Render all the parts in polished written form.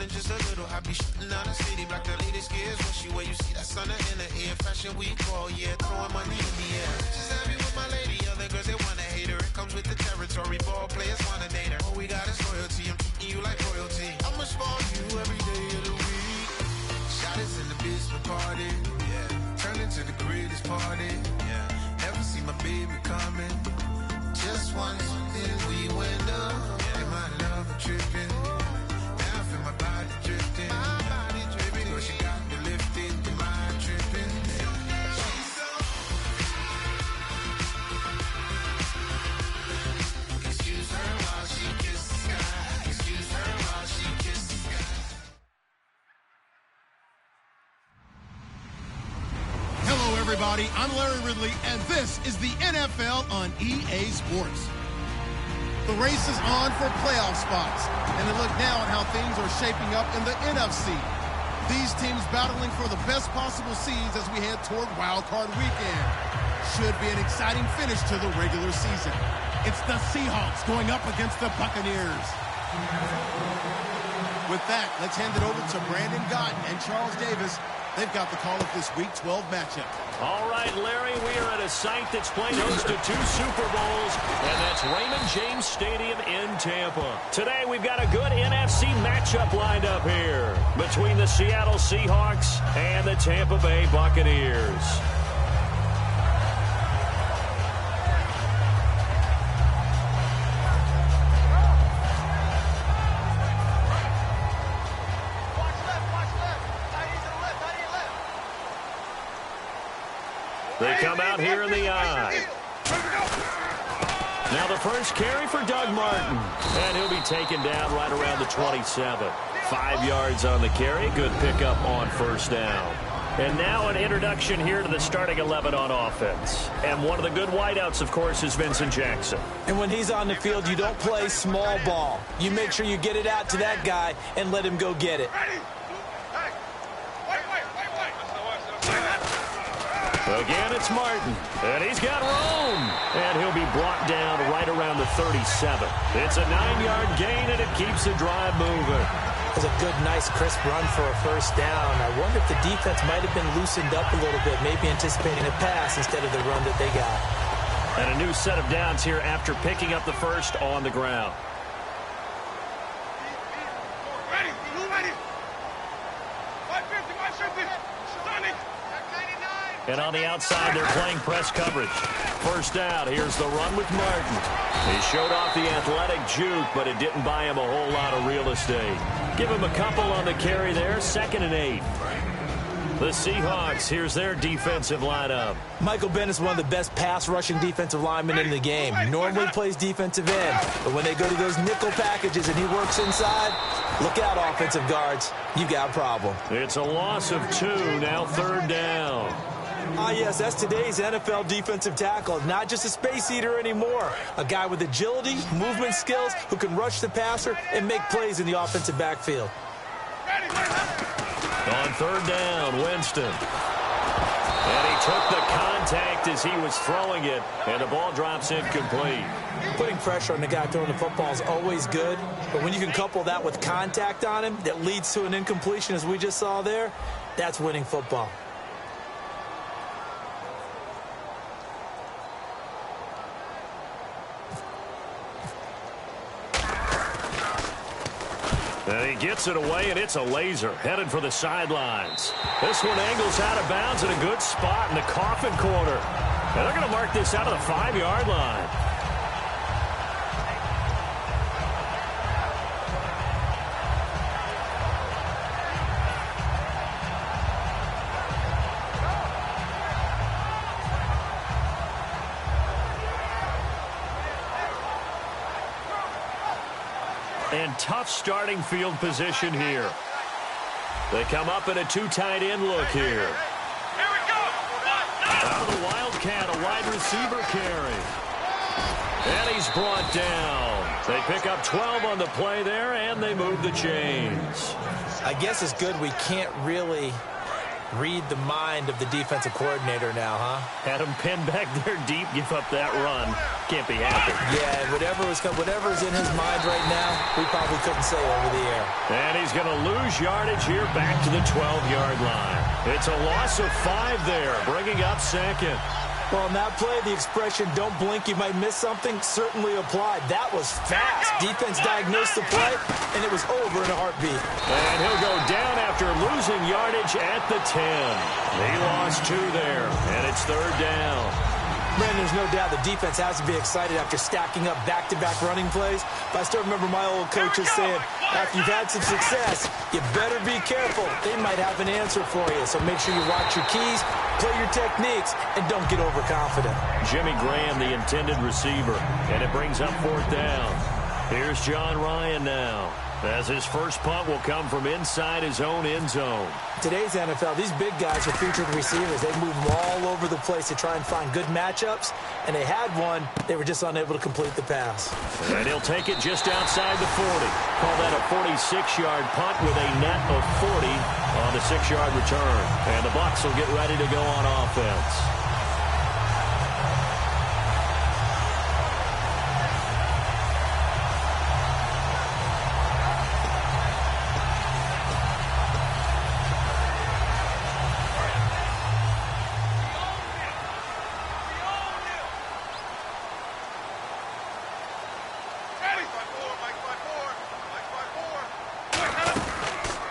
than just a little. I be shooting down the city, black the latest gears. When she where you see that sun in the air. Fashion week all year, throwing money in the air. Just happy with my lady, other girls they wanna hate her. It comes with the territory, ball players wanna date her. All we got is loyalty, I'm treating you like royalty. I'ma spoil you every day of the week. Shot is in the basement party, yeah. Turn into the greatest party, yeah. Never see my baby coming. Just once, then we went up. And my love tripping. Now I feel my body drifting. My body dripping. Girl, she got me lifted. Your mind tripping. She's so. Excuse her while she kisses the sky. Excuse her while she kisses the sky. Hello, everybody. I'm Larry Ridley, and this is the NFL on EA Sports. The race is on for playoff spots, and a look now at how things are shaping up in the NFC. These teams battling for the best possible seeds as we head toward Wild Card Weekend. Should be an exciting finish to the regular season. It's the Seahawks going up against the Buccaneers. With that, let's hand it over to Brandon Gotton and Charles Davis. They've got the call of this Week 12 matchup. All right, Larry, we are at a site that's played host to 2 Super Bowls, and that's Raymond James Stadium in Tampa. Today, we've got a good NFC matchup lined up here between the Seattle Seahawks and the Tampa Bay Buccaneers. They come out here in the eye. Now the first carry for Doug Martin. And he'll be taken down right around the 27. 5 yards on the carry. Good pickup on first down. And now an introduction here to the starting 11 on offense. And one of the good wideouts, of course, is Vincent Jackson. And when he's on the field, you don't play small ball. You make sure you get it out to that guy and let him go get it. Again, it's Martin, and he's got room, and he'll be brought down right around the 37. It's a 9-yard gain, and it keeps the drive moving. It was a good, nice, crisp run for a first down. I wonder if the defense might have been loosened up a little bit, maybe anticipating a pass instead of the run that they got. And a new set of downs here after picking up the first on the ground. And on the outside, they're playing press coverage. First down, here's the run with Martin. He showed off the athletic juke, but it didn't buy him a whole lot of real estate. Give him a couple on the carry there, 2nd and 8. The Seahawks, here's their defensive lineup. Michael Bennett is one of the best pass-rushing defensive linemen in the game. He normally plays defensive end, but when they go to those nickel packages and he works inside, look out, offensive guards. You got a problem. It's a loss of 2, now 3rd down. Ah, yes, that's today's NFL defensive tackle. Not just a space eater anymore. A guy with agility, movement skills, who can rush the passer and make plays in the offensive backfield. On 3rd down, Winston. And he took the contact as he was throwing it, and the ball drops incomplete. Putting pressure on the guy throwing the football is always good, but when you can couple that with contact on him that leads to an incompletion, as we just saw there, that's winning football. And he gets it away, and it's a laser headed for the sidelines. This one angles out of bounds in a good spot in the coffin corner. And they're going to mark this out of the 5-yard line. And tough starting field position here. They come up in a 2 tight end look here. Here we go. Out of the Wildcat, a wide receiver carry. And he's brought down. They pick up 12 on the play there, and they move the chains. I guess it's good we can't really Read the mind of the defensive coordinator now, huh? Had him pinned back there deep, give up that run. Can't be happy. Yeah, and whatever's in his mind right now, we probably couldn't say over the air. And he's going to lose yardage here back to the 12-yard line. It's a loss of 5 there, bringing up second. Well, on that play, the expression, don't blink, you might miss something, certainly applied. That was fast. Defense diagnosed the play, and it was over in a heartbeat. And he'll go down after losing yardage at the 10. He lost 2 there, and it's 3rd down. Man, there's no doubt the defense has to be excited after stacking up back-to-back running plays. But I still remember my old coaches saying, after you've had some success, you better be careful. They might have an answer for you. So make sure you watch your keys, play your techniques, and don't get overconfident. Jimmy Graham, the intended receiver, and it brings up 4th down. Here's John Ryan now, as his first punt will come from inside his own end zone. Today's NFL, these big guys are featured receivers. They move them all over the place to try and find good matchups, and they had one. They were just unable to complete the pass. And he'll take it just outside the 40. Call that a 46-yard punt with a net of 40 on the 6-yard return. And the Bucs will get ready to go on offense.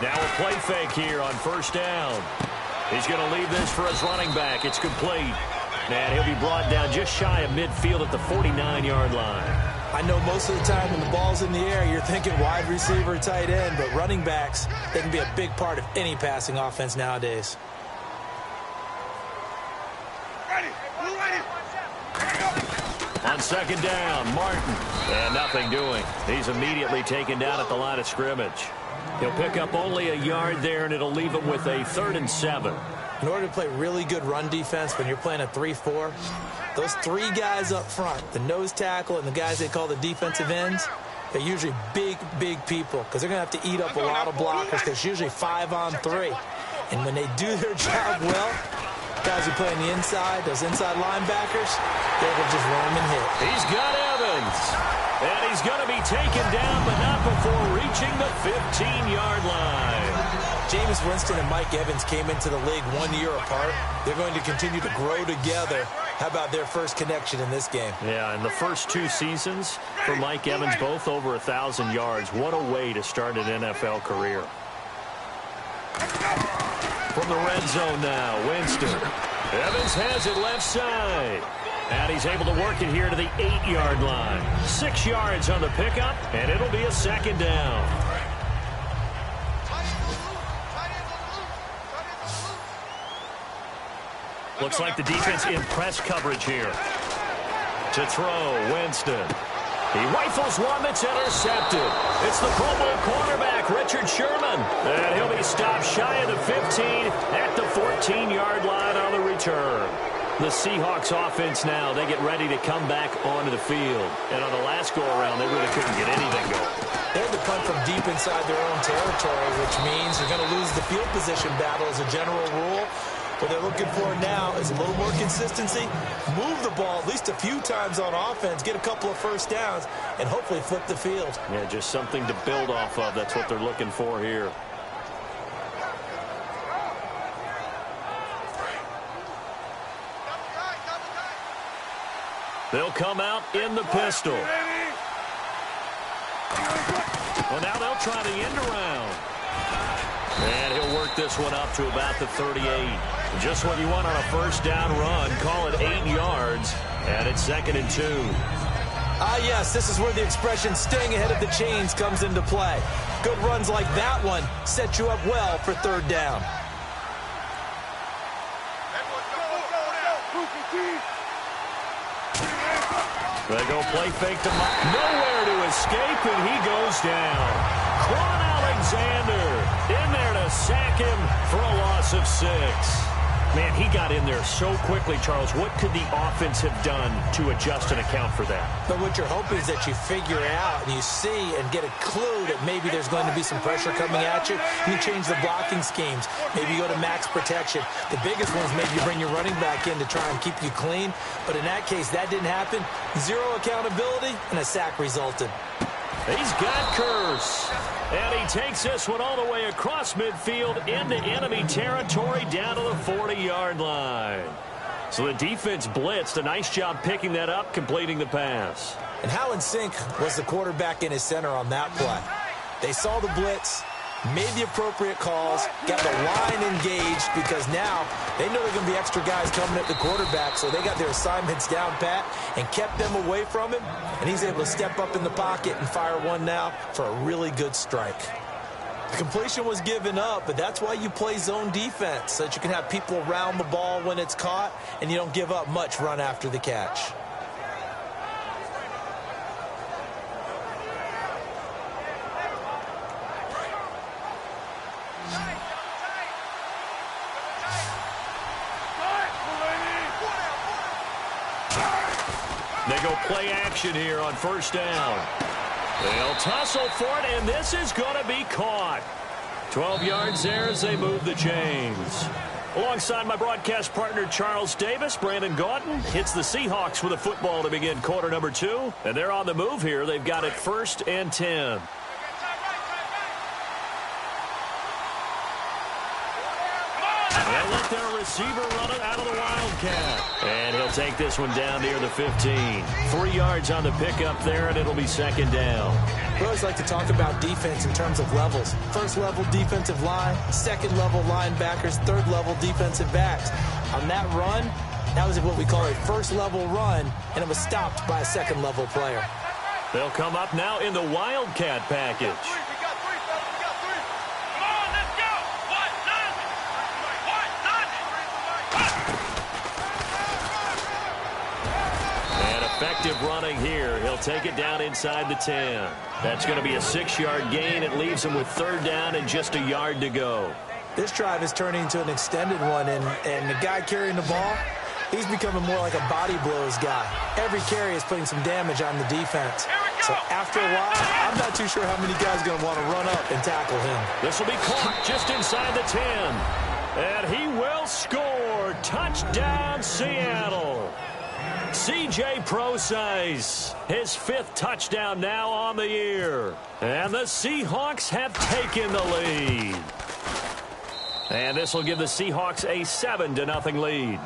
Now a play fake here on 1st down. He's going to leave this for his running back. It's complete. And he'll be brought down just shy of midfield at the 49-yard line. I know most of the time when the ball's in the air, you're thinking wide receiver, tight end, but running backs, they can be a big part of any passing offense nowadays. On 2nd down, Martin. And nothing doing. He's immediately taken down at the line of scrimmage. He'll pick up only a yard there, and it'll leave him with a 3rd and 7. In order to play really good run defense when you're playing a 3-4, those 3 guys up front, the nose tackle and the guys they call the defensive ends, they're usually big, big people because they're going to have to eat up a lot of blockers because it's usually 5 on 3. And when they do their job well, guys who play on the inside, those inside linebackers, they will just run and hit. He's got Evans. And he's going to be taken down, but not before reaching the 15-yard line. Jameis Winston and Mike Evans came into the league 1 year apart. They're going to continue to grow together. How about their first connection in this game? Yeah, in the first 2 seasons for Mike Evans, both over 1,000 yards. What a way to start an NFL career. From the red zone now, Winston. Evans has it left side. And he's able to work it here to the 8-yard line. 6 yards on the pickup, and it'll be a 2nd down. Looks like the defense in press coverage here. To throw, Winston. He rifles one that's intercepted. It's the Pro Bowl cornerback, Richard Sherman. And he'll be stopped shy of the 15 at the 14-yard line on the return. The Seahawks offense now, they get ready to come back onto the field. And on the last go-around, they really couldn't get anything going. They had to punt from deep inside their own territory, which means they're going to lose the field position battle as a general rule. What they're looking for now is a little more consistency, move the ball at least a few times on offense, get a couple of first downs, and hopefully flip the field. Yeah, just something to build off of. That's what they're looking for here. They'll come out in the pistol. Well, now they'll try the end around. And he'll work this one up to about the 38. Just what you want on a first down run. Call it 8 yards. And it's 2nd and 2. Ah, yes, this is where the expression staying ahead of the chains comes into play. Good runs like that one set you up well for 3rd down. They go play fake to Mike. Nowhere to escape, and he goes down. Quan Alexander in there to sack him for a loss of 6. Man, he got in there so quickly, Charles. What could the offense have done to adjust and account for that? But what you're hoping is that you figure out and you see and get a clue that maybe there's going to be some pressure coming at you. You change the blocking schemes. Maybe you go to max protection. The biggest one is maybe you bring your running back in to try and keep you clean. But in that case, that didn't happen. Zero accountability, and a sack resulted. He's got Curse. And he takes this one all the way across midfield into enemy territory down to the 40-yard line. So the defense blitzed. A nice job picking that up, completing the pass. And how in sync was the quarterback in his center on that play? They saw the blitz, made the appropriate calls, got the line engaged because now they know there are going to be extra guys coming at the quarterback, so they got their assignments down pat and kept them away from him, and he's able to step up in the pocket and fire one now for a really good strike. The completion was given up, but that's why you play zone defense, so that you can have people around the ball when it's caught, and you don't give up much run after the catch. They go play action here on first down. They'll tussle for it, and this is going to be caught. 12 yards there as they move the chains. Alongside my broadcast partner, Charles Davis, Brandon Gaudin hits the Seahawks with a football to begin quarter number 2. And they're on the move here. They've got it 1st and 10. They'll let their receiver run it out of the Wildcat. And he'll take this one down near the 15. 3 yards on the pickup there, and it'll be 2nd down. We always like to talk about defense in terms of levels. First level defensive line, second level linebackers, third level defensive backs. On that run, that was what we call a first level run, and it was stopped by a second level player. They'll come up now in the Wildcat package. Effective running here. He'll take it down inside the 10. That's going to be a 6-yard gain. It leaves him with 3rd down and just a yard to go. This drive is turning into an extended one, and the guy carrying the ball, he's becoming more like a body blows guy. Every carry is putting some damage on the defense. So after a while, I'm not too sure how many guys are going to want to run up and tackle him. This will be caught just inside the 10. And he will score. Touchdown, Seattle. C.J. Prosise, his 5th touchdown now on the year. And the Seahawks have taken the lead. And this will give the Seahawks a 7-0 lead.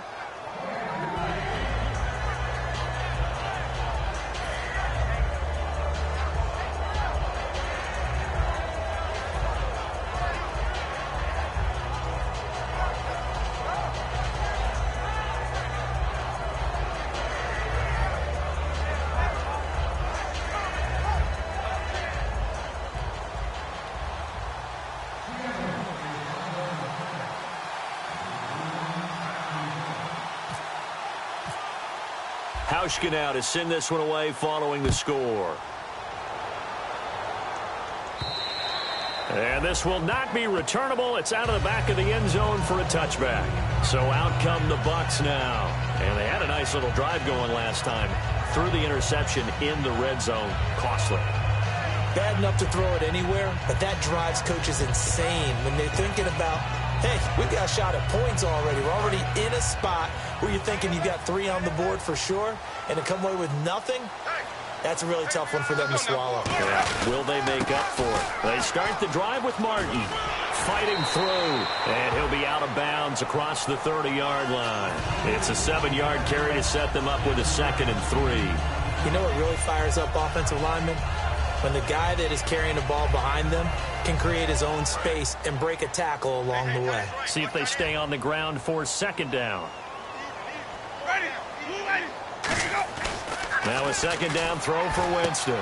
Hauschka now to send this one away following the score. And this will not be returnable. It's out of the back of the end zone for a touchback. So out come the Bucs now. And they had a nice little drive going last time. Threw the interception in the red zone. Costly. Bad enough to throw it anywhere, but that drives coaches insane when they're thinking about, hey, we've got a shot at points already. We're already in a spot where you're thinking you've got 3 on the board for sure, and to come away with nothing, that's a really tough one for them to swallow. Yeah. Will they make up for it? They start the drive with Martin. Fighting through, and he'll be out of bounds across the 30-yard line. It's a 7-yard carry to set them up with a 2nd and 3. You know what really fires up offensive linemen? When the guy that is carrying the ball behind them can create his own space and break a tackle along the way. See if they stay on the ground for 2nd down. Now a 2nd down throw for Winston.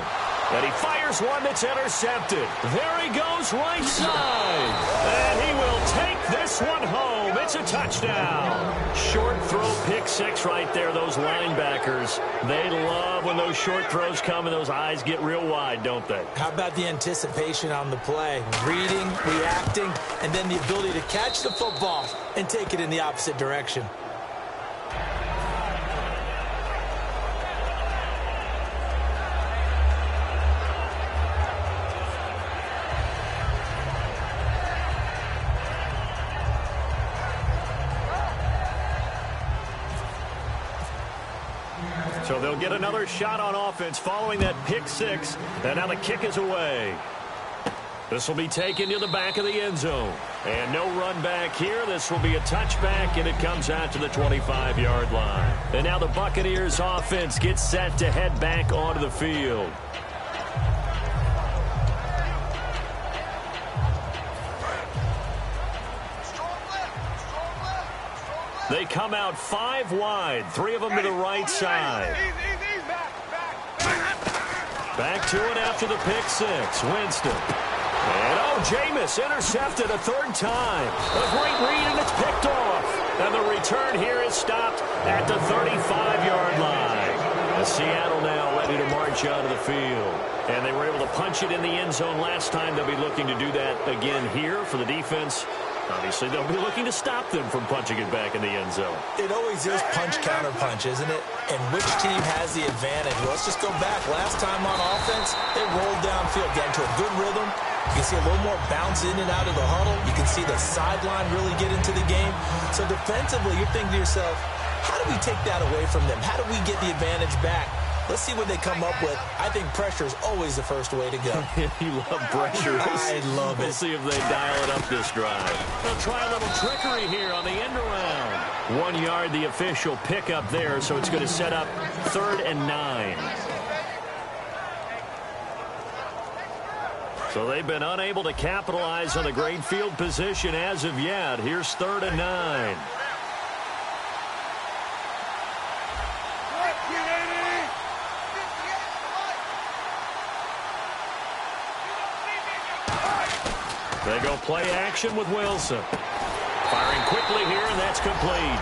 And he fires one that's intercepted. There he goes right side. And he will take this one home. It's a touchdown. Short throw, pick six right there. Those linebackers, they love when those short throws come and those eyes get real wide, don't they? How about the anticipation on the play? Reading, reacting, and then the ability to catch the football and take it in the opposite direction. So they'll get another shot on offense following that pick six. And now the kick is away. This will be taken to the back of the end zone. And no run back here. This will be a touchback, and it comes out to the 25-yard line. And now the Buccaneers offense gets set to head back onto the field. They come out 5 wide, 3 of them to the right side. Back to it after the pick six. Winston. And Jameis intercepted a third time. A great read, and it's picked off. And the return here is stopped at the 35-yard line. And Seattle now ready to march onto the field. And they were able to punch it in the end zone last time. They'll be looking to do that again here for the defense. Obviously, they'll be looking to stop them from punching it back in the end zone. It always is punch-counter-punch, isn't it? And which team has the advantage? Well, let's just go back. Last time on offense, they rolled downfield, got into a good rhythm. You can see a little more bounce in and out of the huddle. You can see the sideline really get into the game. So defensively, you're thinking to yourself, how do we take that away from them? How do we get the advantage back? Let's see what they come up with. I think pressure is always the first way to go. You love pressure. I love it. We'll see if they dial it up this drive. They'll try a little trickery here on the end around. 1 yard, the official pickup there, so it's going to set up 3rd and 9. So they've been unable to capitalize on the great field position as of yet. Here's 3rd and 9. They go play action with Wilson. Firing quickly here, and that's complete.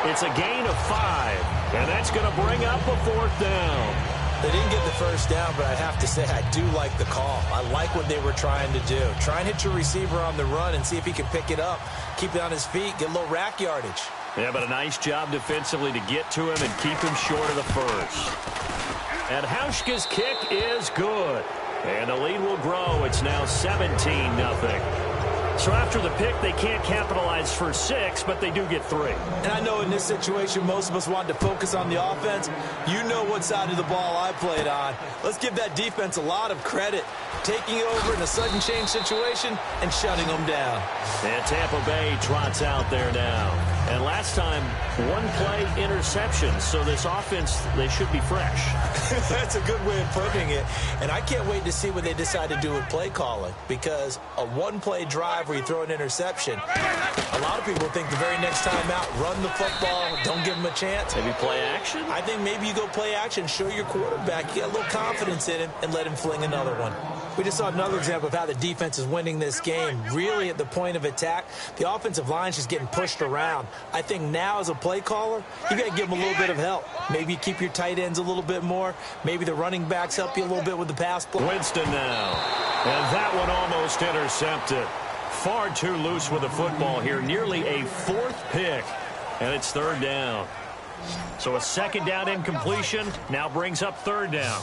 It's a gain of 5, and that's going to bring up a 4th down. They didn't get the first down, but I have to say I do like the call. I like what they were trying to do. Try and hit your receiver on the run and see if he can pick it up, keep it on his feet, get a little rack yardage. Yeah, but a nice job defensively to get to him and keep him short of the first. And Hauschka's kick is good. And the lead will grow. It's now 17-0. So after the pick, they can't capitalize for 6, but they do get 3. And I know in this situation, most of us wanted to focus on the offense. You know what side of the ball I played on. Let's give that defense a lot of credit. Taking over in a sudden change situation and shutting them down. And Tampa Bay trots out there now. And last time, 1 play interception. So this offense, they should be fresh. That's a good way of putting it. And I can't wait to see what they decide to do with play calling. Because a 1-play drive where you throw an interception, a lot of people think the very next time out, run the football, don't give them a chance. Maybe play action? I think maybe you go play action, show your quarterback, you get a little confidence in him, and let him fling another one. We just saw another example of how the defense is winning this game. Really at the point of attack, the offensive line is just getting pushed around. I think now as a play caller, you got to give them a little bit of help. Maybe you keep your tight ends a little bit more. Maybe the running backs help you a little bit with the pass play. Winston now. And that one almost intercepted. Far too loose with the football here. Nearly a 4th pick. And it's 3rd down. So a 2nd down incompletion now brings up 3rd down.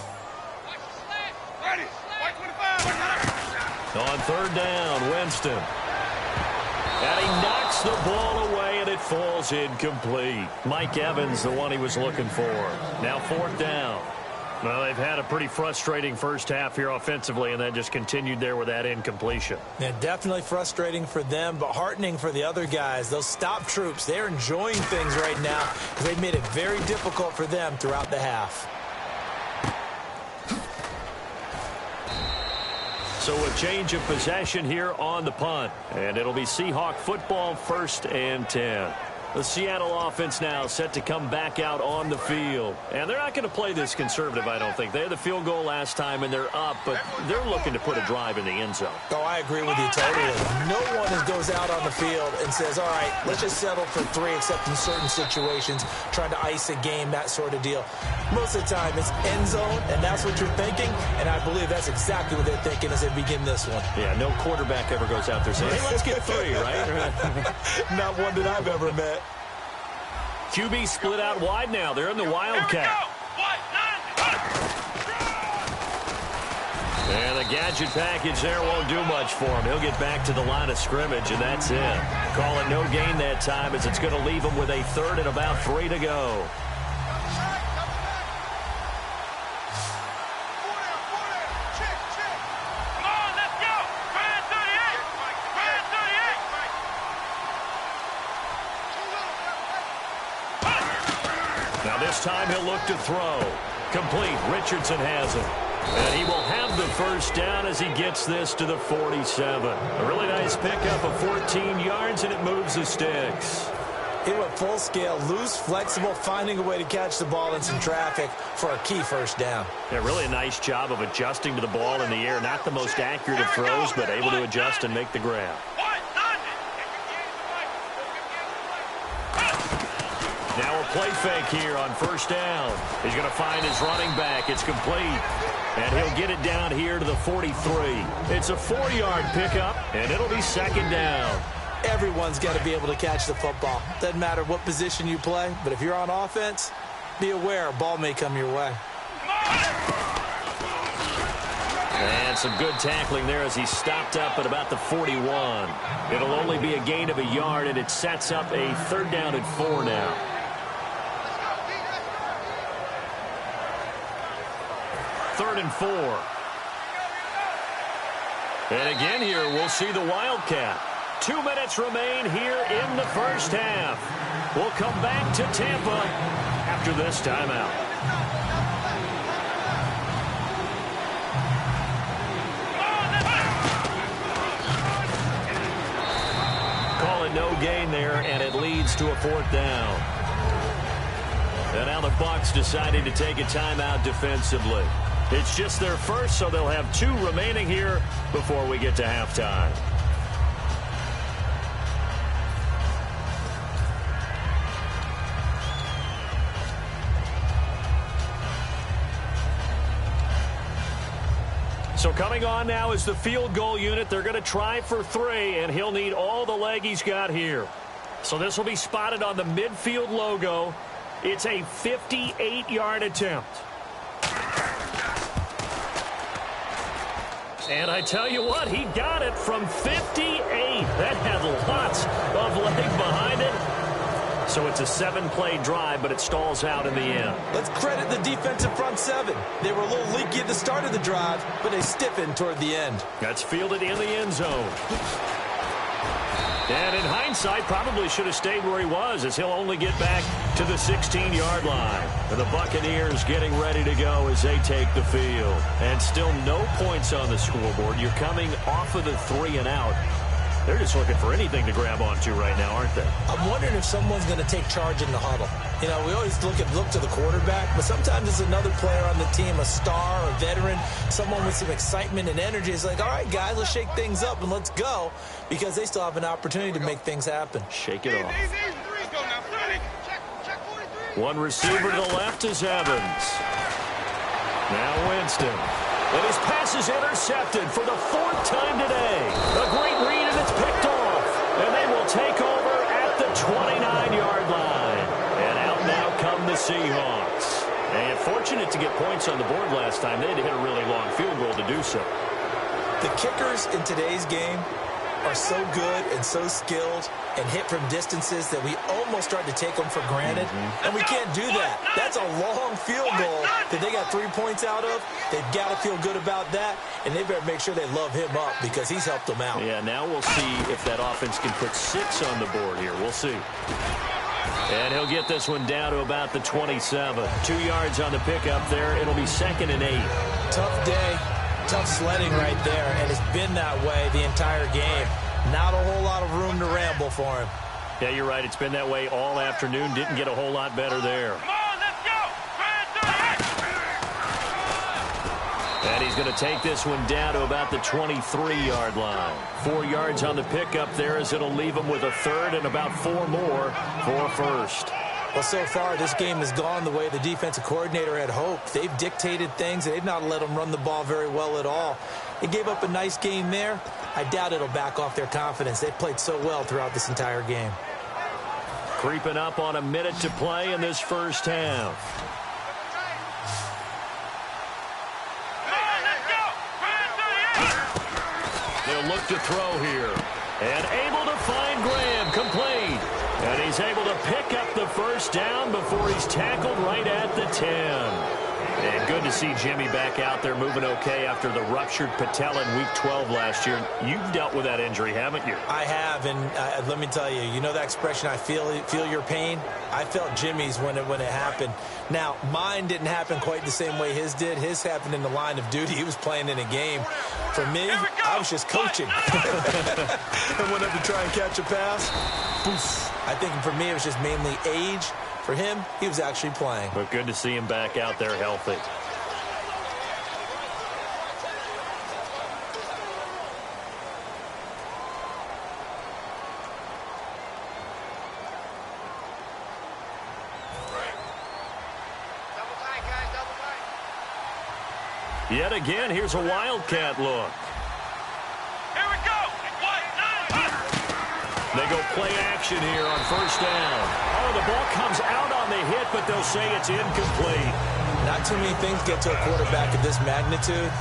On 3rd down, Winston. And he knocks the ball away, and it falls incomplete. Mike Evans, the one he was looking for. Now 4th down. Well, they've had a pretty frustrating first half here offensively, and then just continued there with that incompletion. Yeah, definitely frustrating for them, but heartening for the other guys. Those stop troops, they're enjoying things right now because they've made it very difficult for them throughout the half. So a change of possession here on the punt. And it'll be Seahawk football, 1st and 10. The Seattle offense now set to come back out on the field. And they're not going to play this conservative, I don't think. They had the field goal last time, and they're up, but they're looking to put a drive in the end zone. Oh, I agree with you totally. No one goes out on the field and says, all right, let's just settle for 3, except in certain situations, trying to ice a game, that sort of deal. Most of the time, it's end zone, and that's what you're thinking, and I believe that's exactly what they're thinking as they begin this one. Yeah, no quarterback ever goes out there saying, hey, let's get 3, right? Not one that I've ever met. QB split out wide now. They're in the Wildcat. And the gadget package there won't do much for him. He'll get back to the line of scrimmage, and that's it. Call it no gain that time, as it's going to leave him with a 3rd and about 3 to go. This time he'll look to throw. Complete. Richardson has it. And he will have the first down as he gets this to the 47. A really nice pickup of 14 yards, and it moves the sticks. He went full scale, loose, flexible, finding a way to catch the ball in some traffic for a key first down. Yeah, really a nice job of adjusting to the ball in the air. Not the most accurate of throws, but able to adjust and make the grab. Now a play fake here on first down. He's going to find his running back. It's complete. And he'll get it down here to the 43. It's a 4-yard pickup, and it'll be 2nd down. Everyone's got to be able to catch the football. Doesn't matter what position you play, but if you're on offense, be aware a ball may come your way. And some good tackling there as he stopped up at about the 41. It'll only be a gain of a yard, and it sets up a 3rd down and 4 now. 3rd and 4. And again here, we'll see the Wildcat. 2 minutes remain here in the first half. We'll come back to Tampa after this timeout. Call it no gain there, and it leads to a 4th down. And now the Bucs decided to take a timeout defensively. It's just their first, so they'll have 2 remaining here before we get to halftime. So coming on now is the field goal unit. They're going to try for 3, and he'll need all the leg he's got here. So this will be spotted on the midfield logo. It's a 58-yard attempt. And I tell you what, he got it from 58. That had lots of leg behind it. So it's a 7-play drive, but it stalls out in the end. Let's credit the defensive front 7. They were a little leaky at the start of the drive, but they stiffened toward the end. That's fielded in the end zone. And in hindsight, probably should have stayed where he was, as he'll only get back to the 16-yard line. And the Buccaneers getting ready to go as they take the field. And still no points on the scoreboard. You're coming off of the 3 and out. They're just looking for anything to grab onto right now, aren't they? I'm wondering if someone's going to take charge in the huddle. You know, we always look to the quarterback, but sometimes it's another player on the team, a star, a veteran, someone with some excitement and energy. It's like, all right, guys, let's shake things up and let's go, because they still have an opportunity to make things happen. Shake it off. One receiver to the left is Evans. Now Winston. And his pass is intercepted for the 4th time today. A great read, and it's picked off. And they will take over at the 29-yard line. And out now come the Seahawks. And fortunate to get points on the board last time. They had to hit a really long field goal to do so. The kickers in today's game are so good and so skilled and hit from distances that we almost start to take them for granted. And we can't do that. That's a long field goal that they got 3 points out of. They've got to feel good about that, and they better make sure they love him up because he's helped them out. Yeah, now we'll see if that offense can put 6 on the board here. We'll see. And he'll get this one down to about the 27. 2 yards on the pickup there. It'll be 2nd and 8. Tough day. Tough sledding right there, and it's been that way the entire game. Not a whole lot of room to ramble for him. Yeah, you're right. It's been that way all afternoon. Didn't get a whole lot better there. Come on, let's go. And he's going to take this one down to about the 23-yard line. 4 yards on the pickup there as it'll leave him with a third and about 4 more for first. Well, so far, this game has gone the way the defensive coordinator had hoped. They've dictated things. They've not let them run the ball very well at all. They gave up a nice game there. I doubt it'll back off their confidence. They played so well throughout this entire game. Creeping up on a minute to play in this first half. They'll look to throw here. And able to find Graham, complete. And he's able to pick up the first down before he's tackled right at the 10. And good to see Jimmy back out there moving okay after the ruptured patella in Week 12 last year. You've dealt with that injury, haven't you? I have, and let me tell you, you know that expression, I feel your pain? I felt Jimmy's when it happened. Now, mine didn't happen quite the same way his did. His happened in the line of duty. He was playing in a game. For me, I was just coaching. And went up to try and catch a pass. I think for me, it was just mainly age. For him, he was actually playing. But good to see him back out there healthy. Yet again, here's a wildcat look. Here we go. They go play action here on first down. Oh, the ball comes out on the hit, but they'll say it's incomplete. Not too many things get to a quarterback of this magnitude,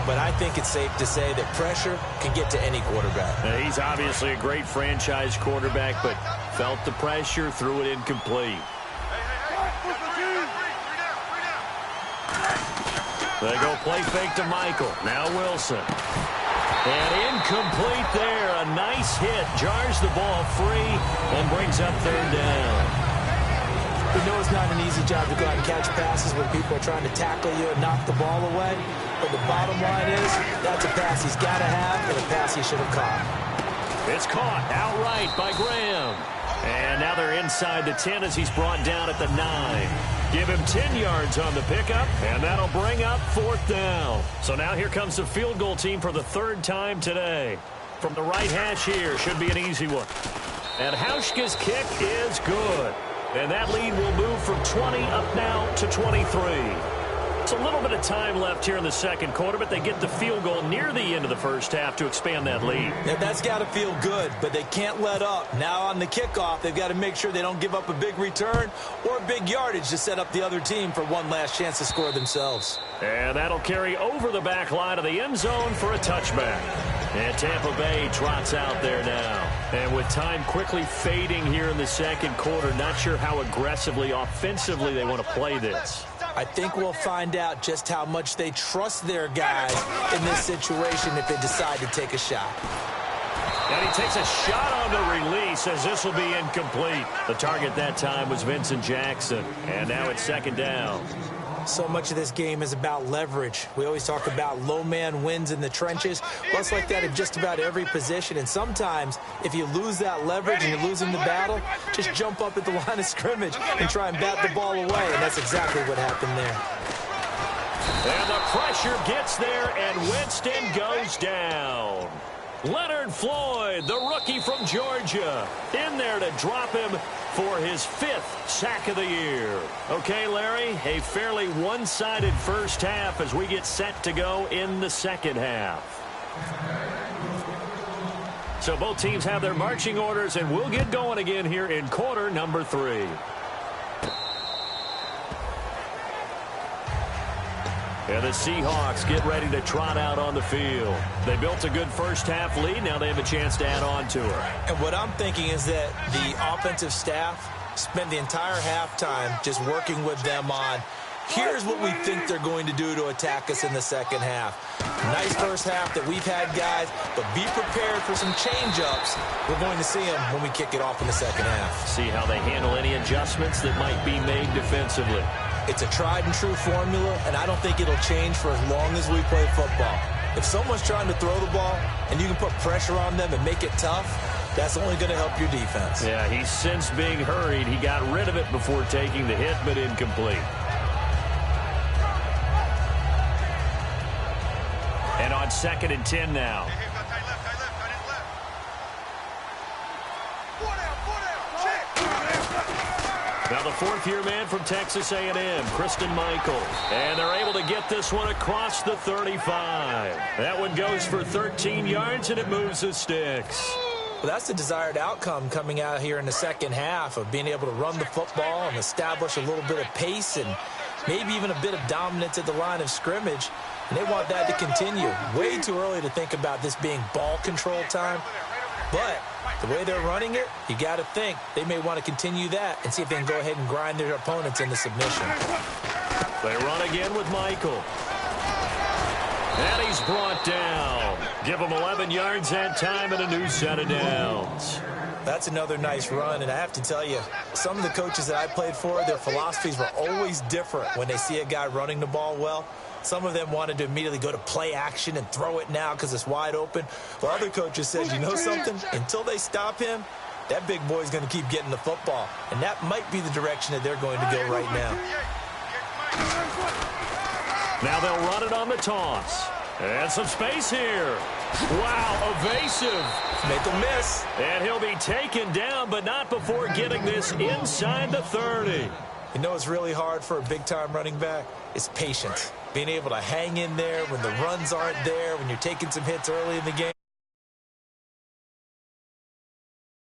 but I think it's safe to say that pressure can get to any quarterback. He's obviously a great franchise quarterback, but felt the pressure, threw it incomplete. They go play fake to Michael. Now Wilson. And incomplete there. A nice hit. Jars the ball free and brings up third down. We know it's not an easy job to go out and catch passes when people are trying to tackle you and knock the ball away. But the bottom line is that's a pass he's got to have and a pass he should have caught. It's caught outright by Graham. And now they're inside the 10 as he's brought down at the 9. Give him 10 yards on the pickup, and that'll bring up fourth down. So now here comes the field goal team for the third time today. From the right hash here, should be an easy one. And Hauschka's kick is good. And that lead will move from 20 up now to 23. It's a little bit of time left here in the second quarter, but they get the field goal near the end of the first half to expand that lead. Yeah, that's got to feel good, but they can't let up. Now on the kickoff, they've got to make sure they don't give up a big return or big yardage to set up the other team for one last chance to score themselves. And that'll carry over the back line of the end zone for a touchback. And Tampa Bay trots out there now. And with time quickly fading here in the second quarter, not sure how aggressively, offensively they want to play this. I think we'll find out just how much they trust their guys in this situation if they decide to take a shot. And he takes a shot on the release as this will be incomplete. The target that time was Vincent Jackson. And now it's second down. So much of this game is about leverage. We always talk about low man wins in the trenches. Well, it's like that in just about every position. And sometimes, if you lose that leverage and you're losing the battle, just jump up at the line of scrimmage and try and bat the ball away. And that's exactly what happened there. And the pressure gets there, and Winston goes down. Leonard Floyd, the rookie from Georgia, in there to drop him for his 5th sack of the year. Okay, Larry, a fairly one-sided first half as we get set to go in the second half. So both teams have their marching orders, and we'll get going again here in quarter number 3. And the Seahawks get ready to trot out on the field. They built a good first half lead. Now they have a chance to add on to it. And what I'm thinking is that the offensive staff spent the entire halftime just working with them on, here's what we think they're going to do to attack us in the second half. Nice first half that we've had, guys, but be prepared for some change-ups. We're going to see them when we kick it off in the second half. See how they handle any adjustments that might be made defensively. It's a tried-and-true formula, and I don't think it'll change for as long as we play football. If someone's trying to throw the ball and you can put pressure on them and make it tough, That's only going to help your defense. Yeah, he's since being hurried. He got rid of it before taking the hit, but incomplete. And on 2nd and 10 now. Now the 4th-year man from Texas A&M, Christian Michael. And they're able to get this one across the 35. That one goes for 13 yards, and it moves the sticks. Well, that's the desired outcome coming out here in the second half of being able to run the football and establish a little bit of pace and maybe even a bit of dominance at the line of scrimmage. And they want that to continue. Way too early to think about this being ball control time. But the way they're running it, you got to think they may want to continue that and see if they can go ahead and grind their opponents into submission. They run again with Michael. And he's brought down. Give him 11 yards that time and a new set of downs. That's another nice run, and I have to tell you, some of the coaches that I played for, their philosophies were always different when they see a guy running the ball well. Some of them wanted to immediately go to play action and throw it now because it's wide open. While other coaches said, you know something? Until they stop him, that big boy's going to keep getting the football. And that might be the direction that they're going to go right now. Now they'll run it on the toss. And some space here. Wow, evasive. Make a miss. And he'll be taken down, but not before getting this inside the 30. You know it's really hard for a big-time running back? It's patience. Being able to hang in there when the runs aren't there, when you're taking some hits early in the game.